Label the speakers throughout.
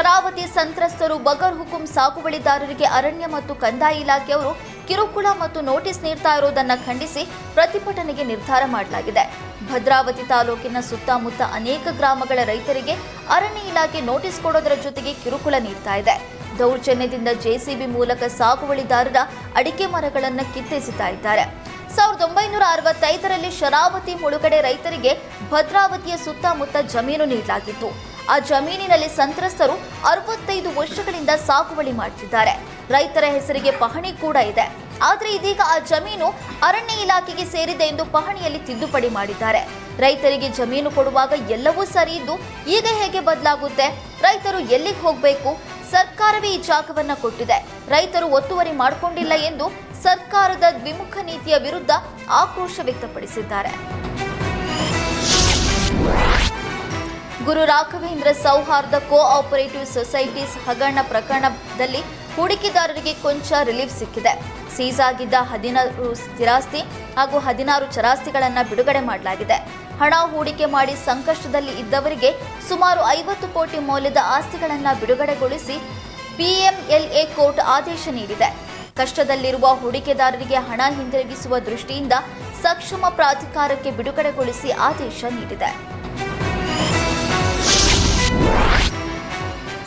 Speaker 1: ಶರಾವತಿ ಸಂತ್ರಸ್ತರು ಬಗರ್ ಹುಕುಂ ಸಾಗುವಳಿದಾರರಿಗೆ ಅರಣ್ಯ ಮತ್ತು ಕಂದಾಯ ಇಲಾಖೆಯವರು ಕಿರುಕುಳ ಮತ್ತು ನೋಟಿಸ್ ನೀಡ್ತಾ ಇರೋದನ್ನು ಖಂಡಿಸಿ ಪ್ರತಿಭಟನೆಗೆ ನಿರ್ಧಾರ ಮಾಡಲಾಗಿದೆ. ಭದ್ರಾವತಿ ತಾಲೂಕಿನ ಸುತ್ತಮುತ್ತ ಅನೇಕ ಗ್ರಾಮಗಳ ರೈತರಿಗೆ ಅರಣ್ಯ ಇಲಾಖೆ ನೋಟಿಸ್ ಕೊಡೋದರ ಜೊತೆಗೆ ಕಿರುಕುಳ ನೀಡ್ತಾ ಇದೆ. ದೌರ್ಜನ್ಯದಿಂದ ಜೆಸಿಬಿ ಮೂಲಕ ಸಾಗುವಳಿದಾರರ ಅಡಿಕೆ ಮರಗಳನ್ನು ಕಿತ್ತೆಸೆತಾ ಇದ್ದಾರೆ. 1965ರಲ್ಲಿ ಶರಾವತಿ ಮುಳುಗಡೆ ರೈತರಿಗೆ ಭದ್ರಾವತಿಯ ಸುತ್ತಮುತ್ತ ಜಮೀನು ನೀಡಲಾಗಿತ್ತು. ಆ ಜಮೀನಿನಲ್ಲಿ ಸಂತ್ರಸ್ತರು 65 ವರ್ಷಗಳಿಂದ ಸಾಗುವಳಿ ಮಾಡುತ್ತಿದ್ದಾರೆ. ರೈತರ ಹೆಸರಿಗೆ ಪಹಣಿ ಕೂಡ ಇದೆ. ಆದರೆ ಇದೀಗ ಆ ಜಮೀನು ಅರಣ್ಯ ಇಲಾಖೆಗೆ ಸೇರಿದೆ ಎಂದು ಪಹಣಿಯಲ್ಲಿ ತಿದ್ದುಪಡಿ ಮಾಡಿದ್ದಾರೆ. ರೈತರಿಗೆ ಜಮೀನು ಕೊಡುವಾಗ ಎಲ್ಲವೂ ಸರಿ ಇದ್ದು ಈಗ ಹೇಗೆ ಬದಲಾಗುತ್ತೆ? ರೈತರು ಎಲ್ಲಿಗೆ ಹೋಗಬೇಕು? ಸರ್ಕಾರವೇ ಈ ಜಾಗವನ್ನ ಕೊಟ್ಟಿದೆ, ರೈತರು ಒತ್ತುವರಿ ಮಾಡಿಕೊಂಡಿಲ್ಲ ಎಂದು ಸರ್ಕಾರದ ದ್ವಿಮುಖ ನೀತಿಯ ವಿರುದ್ಧ ಆಕ್ರೋಶ ವ್ಯಕ್ತಪಡಿಸಿದ್ದಾರೆ. ಗುರು ರಾಘವೇಂದ್ರ ಸೌಹಾರ್ದ ಕೋಆಪರೇಟಿವ್ ಸೊಸೈಟೀಸ್ ಹಗರಣ ಪ್ರಕರಣದಲ್ಲಿ ಹೂಡಿಕೆದಾರರಿಗೆ ಕೊಂಚ ರಿಲೀಫ್ ಸಿಕ್ಕಿದೆ. ಸೀಸ್ ಆಗಿದ್ದ 16 ಸ್ಥಿರಾಸ್ತಿ ಹಾಗೂ 16 ಚರಾಸ್ತಿಗಳನ್ನು ಬಿಡುಗಡೆ ಮಾಡಲಾಗಿದೆ. ಹಣ ಹೂಡಿಕೆ ಮಾಡಿ ಸಂಕಷ್ಟದಲ್ಲಿ ಇದ್ದವರಿಗೆ ಸುಮಾರು 50 ಕೋಟಿ ಮೌಲ್ಯದ ಆಸ್ತಿಗಳನ್ನು ಬಿಡುಗಡೆಗೊಳಿಸಿ PMLA ಕೋರ್ಟ್ ಆದೇಶ ನೀಡಿದೆ. ಕಷ್ಟದಲ್ಲಿರುವ ಹೂಡಿಕೆದಾರರಿಗೆ ಹಣ ಹಿಂದಿರುಗಿಸುವ ದೃಷ್ಟಿಯಿಂದ ಸಕ್ಷಮ ಪ್ರಾಧಿಕಾರಕ್ಕೆ ಬಿಡುಗಡೆಗೊಳಿಸಿ ಆದೇಶ ನೀಡಿದೆ.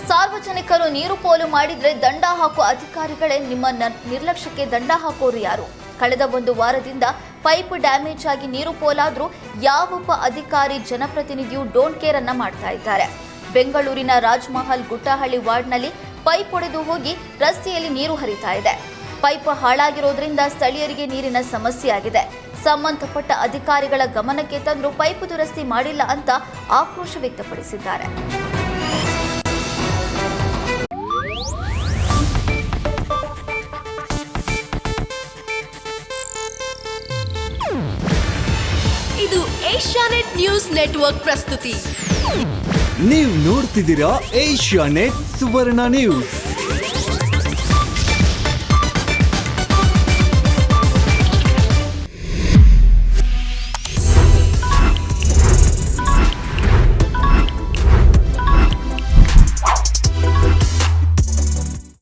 Speaker 1: ಸಾರ್ವಜನಿಕರು ನೀರು ಪೋಲು ಮಾಡಿದ್ರೆ ದಂಡ ಹಾಕುವ ಅಧಿಕಾರಿಗಳೇ. ನಿಮ್ಮ ನಿರ್ಲಕ್ಷ್ಯಕ್ಕೆ ದಂಡ ಹಾಕೋರು ಯಾರು? ಕಳೆದ 1 ವಾರದಿಂದ ಪೈಪ್ ಡ್ಯಾಮೇಜ್ ಆಗಿ ನೀರು ಪೋಲಾದ್ರೂ ಯಾವೊಬ್ಬ ಅಧಿಕಾರಿ ಜನಪ್ರತಿನಿಧಿಯು ಡೋಂಟ್ ಕೇರ್ ಅನ್ನ ಮಾಡ್ತಾ ಇದ್ದಾರೆ. ಬೆಂಗಳೂರಿನ ರಾಜಮಹಲ್ ಗುಟ್ಟಹಳ್ಳಿ ವಾರ್ಡ್ನಲ್ಲಿ ಪೈಪ್ ಒಡೆದು ಹೋಗಿ ರಸ್ತೆಯಲ್ಲಿ ನೀರು ಹರಿತಾ ಇದೆ. ಪೈಪ್ ಹಾಳಾಗಿರೋದ್ರಿಂದ ಸ್ಥಳೀಯರಿಗೆ ನೀರಿನ ಸಮಸ್ಯೆ ಆಗಿದೆ. ಸಂಬಂಧಪಟ್ಟ ಅಧಿಕಾರಿಗಳ ಗಮನಕ್ಕೆ ತಂದರೂ ಪೈಪ್ ದುರಸ್ತಿ ಮಾಡಿಲ್ಲ ಅಂತ ಆಕ್ರೋಶ ವ್ಯಕ್ತಪಡಿಸಿದ್ದಾರೆ.
Speaker 2: ಇದು ಏಷ್ಯಾನೆಟ್ ನ್ಯೂಸ್ ನೆಟ್ವರ್ಕ್ ಪ್ರಸ್ತುತಿ.
Speaker 3: ನೀವು ನೋಡ್ತಿದ್ದೀರಾ ಏಷ್ಯಾನೆಟ್ ಸುವರ್ಣ ನ್ಯೂಸ್.